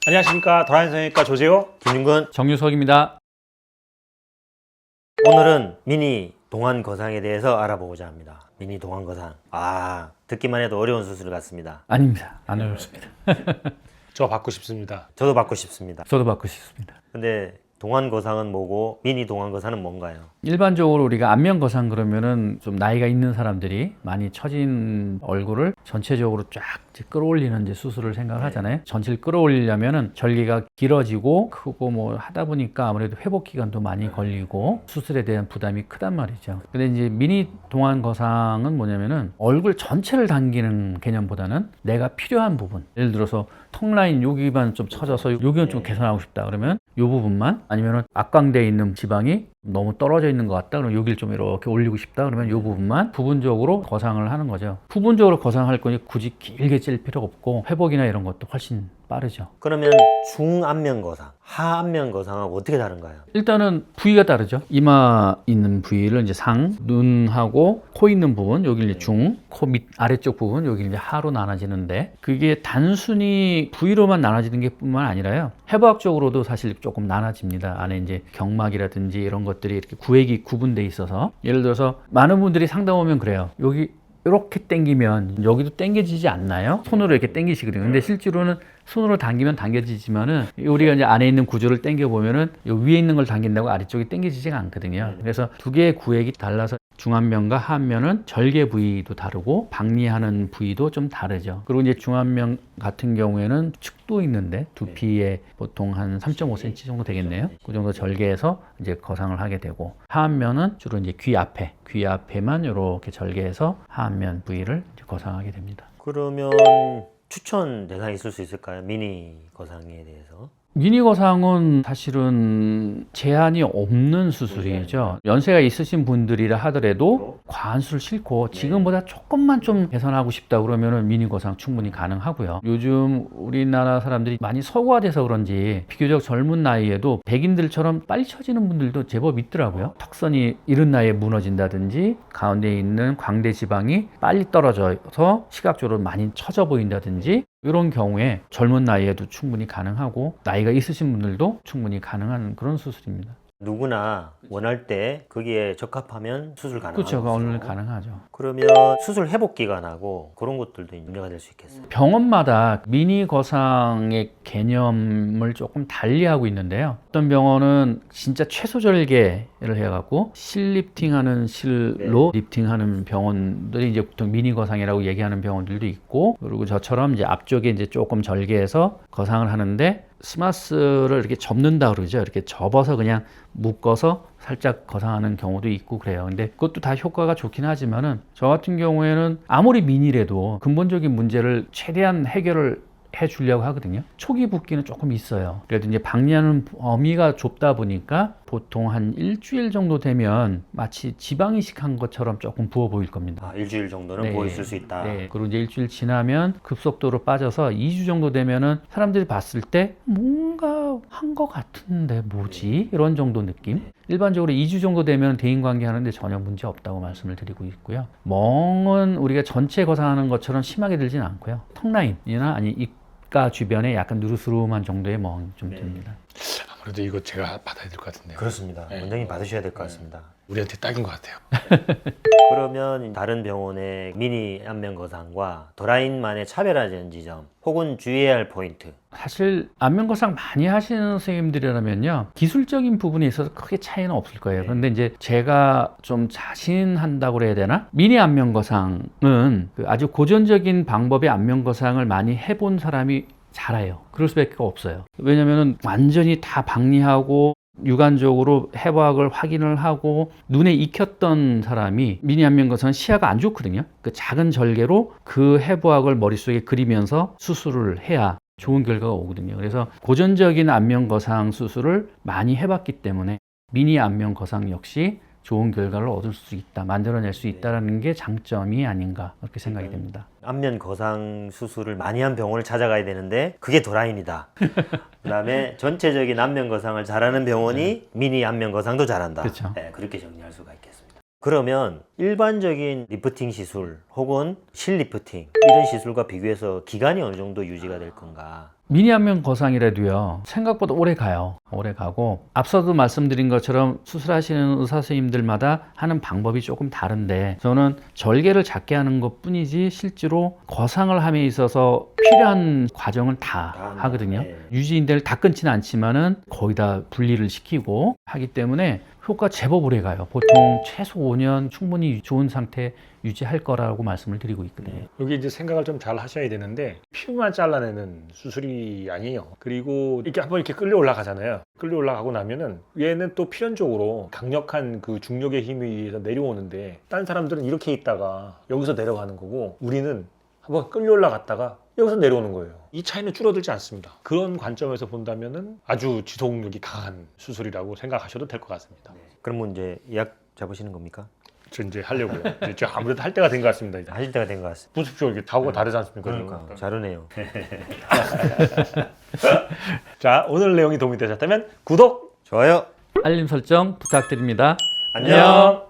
안녕하십니까. 도라인 성형외과 조재호, 김윤근. 정유석입니다. 오늘은 미니 동안 거상에 대해서 알아보고자 합니다. 미니 동안 거상. 듣기만 해도 어려운 수술 같습니다. 아닙니다. 안 어렵습니다. 저 받고 싶습니다. 저도 받고 싶습니다. 저도 받고 싶습니다. 근데 동안 거상은 뭐고 미니 동안 거상은 뭔가요? 일반적으로 우리가 안면 거상 그러면은 좀 나이가 있는 사람들이 많이 처진 얼굴을 전체적으로 쫙 이제 끌어올리는 이제 수술을 생각을 하잖아요. 전체를 끌어올리려면은 절개가 길어지고 크고 뭐 하다 보니까 아무래도 회복 기간도 많이 걸리고 수술에 대한 부담이 크단 말이죠. 근데 이제 미니 동안 거상은 뭐냐면은 얼굴 전체를 당기는 개념보다는 내가 필요한 부분, 예를 들어서 턱 라인 여기만 좀 처져서 여기는 좀 개선하고 싶다 그러면 이 부분만, 아니면은 악광대에 있는 지방이 너무 떨어져 있는 것 같다 그러면 여기를 좀 이렇게 올리고 싶다 그러면 이 부분만 부분적으로 거상을 하는 거죠. 부분적으로 거상할 거니 굳이 길게 찔 필요가 없고 회복이나 이런 것도 훨씬 빠르죠. 그러면 중안면 거상, 하안면 거상하고 어떻게 다른가요? 일단은 부위가 다르죠. 이마 있는 부위를 이제 상, 눈하고 코 있는 부분, 여기 이제 중, 코 밑 아래쪽 부분, 여기 이제 하로 나눠지는데, 그게 단순히 부위로만 나눠지는 게 뿐만 아니라요. 해부학적으로도 사실 조금 나눠집니다. 안에 이제 경막이라든지 이런 것들이 이렇게 구획이 구분돼 있어서, 예를 들어서 많은 분들이 상담 오면 그래요. 여기 이렇게 당기면 여기도 당겨지지 않나요? 손으로 이렇게 당기시거든요. 근데 실제로는 손으로 당기면 당겨지지만은 우리가 이제 안에 있는 구조를 당겨 보면은 위에 있는 걸 당긴다고 아래쪽이 당겨지지가 않거든요. 그래서 두 개의 구획이 달라서 중안면과 하안면은 절개 부위도 다르고 박리하는 부위도 좀 다르죠. 그리고 이제 중안면 같은 경우에는 축도 있는데 두피에 보통 한 3.5cm 정도 되겠네요. 그 정도 절개해서 이제 거상을 하게 되고, 하안면은 주로 이제 귀 앞에만 이렇게 절개해서 하안면 부위를 이제 거상하게 됩니다. 그러면 추천 대상이 있을 수 있을까요? 미니 거상에 대해서. 미니 거상은 사실은 제한이 없는 수술이죠. 연세가 있으신 분들이라 하더라도 과한술 싫고 지금보다 조금만 좀 개선하고 싶다 그러면은 미니 거상 충분히 가능하고요. 요즘 우리나라 사람들이 많이 서구화돼서 그런지 비교적 젊은 나이에도 백인들처럼 빨리 처지는 분들도 제법 있더라고요. 턱선이 이른 나이에 무너진다든지 가운데 있는 광대 지방이 빨리 떨어져서 시각적으로 많이 처져 보인다든지, 이런 경우에 젊은 나이에도 충분히 가능하고 나이가 있으신 분들도 충분히 가능한 그런 수술입니다. 누구나 원할 때 거기에 적합하면 수술 가능하죠. 그렇죠. 오늘 가능하죠. 그러면 수술 회복 기간하고 그런 것들도 문제가 될 수 있겠어요. 병원마다 미니 거상의 개념을 조금 달리하고 있는데요. 어떤 병원은 진짜 최소 절개를 해갖고 실리프팅하는 실로 리프팅하는 병원들이 이제 보통 미니 거상이라고 얘기하는 병원들도 있고, 그리고 저처럼 이제 앞쪽에 이제 조금 절개해서 거상을 하는데 스마스를 이렇게 접는다 그러죠. 이렇게 접어서 그냥 묶어서 살짝 거상하는 경우도 있고 그래요. 근데 그것도 다 효과가 좋긴 하지만은 저 같은 경우에는 아무리 미니래도 근본적인 문제를 최대한 해결을 해 주려고 하거든요. 초기 붓기는 조금 있어요. 그래도 이제 박리하는 범위가 좁다 보니까 보통 한 일주일 정도 되면 마치 지방 이식한 것처럼 조금 부어 보일 겁니다. 일주일 정도는 보였을 수 있다. 네. 그리고 이제 일주일 지나면 급속도로 빠져서 2주 정도 되면은 사람들이 봤을 때 뭔가 한 것 같은데 뭐지? 이런 정도 느낌. 일반적으로 2주 정도 되면 대인관계 하는데 전혀 문제 없다고 말씀을 드리고 있고요. 멍은 우리가 전체 거상하는 것처럼 심하게 들진 않고요. 턱라인이나 아니 입가 주변에 약간 누르스름한 정도의 멍이 좀 듭니다. 아무래도 이거 제가 받아야 될 것 같은데요. 그렇습니다. 네. 원장님 받으셔야 될 것 같습니다. 우리한테 딱인 것 같아요. 그러면 다른 병원의 미니 안면 거상과 도라인만의 차별화된 지점 혹은 주의해야 할 포인트. 사실 안면 거상 많이 하시는 선생님들이라면요, 기술적인 부분에 있어서 크게 차이는 없을 거예요. 그런데 이제 제가 좀 자신한다고 그래야 되나? 미니 안면 거상은 그 아주 고전적인 방법의 안면 거상을 많이 해본 사람이 잘해요. 그럴 수밖에 없어요. 왜냐면은 완전히 다 박리하고 육안적으로 해부학을 확인을 하고 눈에 익혔던 사람이 미니 안면 거상은 시야가 안 좋거든요. 그 작은 절개로 그 해부학을 머릿속에 그리면서 수술을 해야 좋은 결과가 오거든요. 그래서 고전적인 안면 거상 수술을 많이 해봤기 때문에 미니 안면 거상 역시 좋은 결과를 얻을 수 있다, 만들어낼 수 있다는 게 장점이 아닌가 그렇게 생각이 됩니다. 안면 거상 수술을 많이 한 병원을 찾아가야 되는데 그게 도라인이다. 그 다음에 전체적인 안면 거상을 잘하는 병원이 미니 안면 거상도 잘한다. 그렇죠. 네, 그렇게 정리할 수가 있겠습니다. 그러면 일반적인 리프팅 시술 혹은 실리프팅 이런 시술과 비교해서 기간이 어느 정도 유지가 될 건가? 미니 안면 거상이라도요 생각보다 오래 가요. 오래 가고 앞서도 말씀드린 것처럼 수술하시는 의사 선생님들마다 하는 방법이 조금 다른데 저는 절개를 작게 하는 것 뿐이지 실제로 거상을 함에 있어서 필요한 과정을 다 하거든요. 네. 유지인대를 다 끊지는 않지만은 거의 다 분리를 시키고 하기 때문에 효과 제법 오래 가요. 보통 최소 5년 충분히 좋은 상태 유지할 거라고 말씀을 드리고 있거든요. 여기 이제 생각을 좀 잘 하셔야 되는데 피부만 잘라내는 수술이 아니에요. 그리고 이렇게 한번 이렇게 끌려 올라가잖아요. 끌려 올라가고 나면은 얘는 또 필연적으로 강력한 그 중력의 힘에 의해서 내려오는데 다른 사람들은 이렇게 있다가 여기서 내려가는 거고 우리는 한번 끌려 올라갔다가 여기서 내려오는 거예요. 이 차이는 줄어들지 않습니다. 그런 관점에서 본다면은 아주 지속력이 강한 수술이라고 생각하셔도 될 것 같습니다. 그러면 이제 예약 잡으시는 겁니까? 저 이제 하려고요. 이제 저 아무래도 할 때가 된 것 같습니다. 이제. 하실 때가 된 것 같습니다. 보십시오. 이게 다우가 다르지 않습니까? 그러니까 자르네요. 자, 오늘 내용이 도움이 되셨다면 구독! 좋아요. 알림 설정 부탁드립니다. 안녕.